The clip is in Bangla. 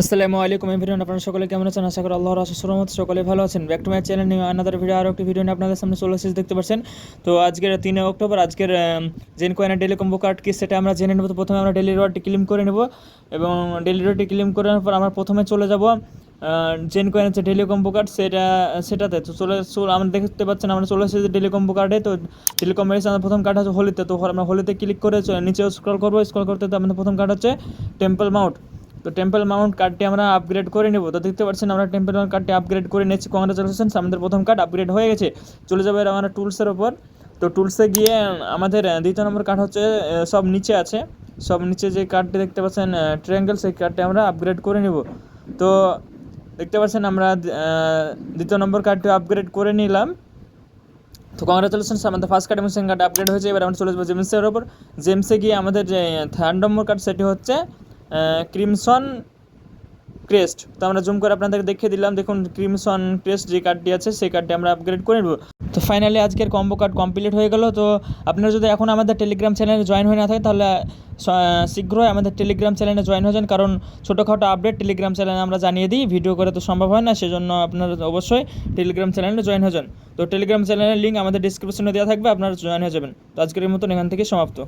আসসালামু আলাইকুম এভরিওয়ান, আপনারা সকলে কেমন আছেন? আশা করি আল্লাহর অশেষ রহমত সকলে ভালো আছেন। Back to my channel new another video, আরও একটি ভিডিও নিয়ে আপনাদের সামনে চলে এসেছি, দেখতে পাচ্ছেন। তো আজকের 3 অক্টোবর, আজকের জেন কয়েনের ডেলি কম্বো কার্ড কি সেটা আমরা জেনে নেব। তো প্রথমে আমরা ডেলি রিওয়ার্ডটি ক্লেম করে নেব এবং ডেলি রিওয়ার্ডটি ক্লেম করার পর আমরা প্রথমে চলে যাব জেন কয়েনের যে ডেলি কম্বো কার্ড সেটাতে। তো আমরা দেখতে পাচ্ছেন আমরা চলে এসেছি ডেলি কম্বো কার্ডে। তো ডেলি কম্বো আমাদের প্রথম কার্ড হচ্ছে হোলিতে। তো আমরা হোলিতে ক্লিক করে নিচে স্ক্রল করবো। স্ক্রল করতে তো আমাদের প্রথম কার্ড হচ্ছে টেম্পল মাউন্ট। তো টেম্পল মাউন্ট কার্ডটি আমরা আপগ্রেড করে নেব। তো দেখতে পাচ্ছেন আমরা টেম্পল মাউন্ট কার্ডটি আপগ্রেড করে নিচ্ছি। কংগ্রাচুলেশনস, আমাদের প্রথম কার্ড আপগ্রেড হয়ে গেছে। চলে যাবে আমরা টুলসের ওপর। তো টুলসে গিয়ে আমাদের দ্বিতীয় নম্বর কার্ড হচ্ছে সব নিচে আছে, সব নিচে যে কার্ডটি দেখতে পাচ্ছেন ট্রায়াঙ্গেল, সেই কার্ডটি আমরা আপগ্রেড করে নেব। তো দেখতে পাচ্ছেন আমরা দ্বিতীয় নম্বর কার্ডটি আপগ্রেড করে নিলাম। তো কংগ্রাচুলেশনস, আমাদের ফার্স্ট কার্ড এবং সেকেন্ড কার্ড আপগ্রেড হয়েছে। এবার আমরা চলে যাবো জেমসের ওপর। জেমসে গিয়ে আমাদের যে থার্ড নম্বর কার্ড সেটি হচ্ছে ক্রিমসন ক্রেস্ট। তো আমরা জুম করে আপনাদের দেখিয়ে দিলাম, দেখুন ক্রিমসন ক্রেস্ট যে কার্ডটি আছে সেই কার্ডটি আমরা আপগ্রেড করে নেব। তো ফাইনালি আজকের কম্বো কার্ড কমপ্লিট হয়ে গেল। তো আপনারা যদি এখন আমাদের টেলিগ্রাম চ্যানেলে জয়েন হয়ে না থাকে তাহলে শীঘ্রই আমাদের টেলিগ্রাম চ্যানেলে জয়েন হয়ে যান, কারণ ছোটোখাটো আপডেট টেলিগ্রাম চ্যানেলে আমরা জানিয়ে দিই, ভিডিও করে তো সম্ভব হয় না, সেজন্য আপনারা অবশ্যই টেলিগ্রাম চ্যানেলে জয়েন হয়ে যান। তো টেলিগ্রাম চ্যানেলের লিঙ্ক আমাদের ডিসক্রিপশনে দেওয়া থাকবে, আপনারা জয়েন হয়ে যাবেন। তো আজকের মতন এখান থেকে সমাপ্ত।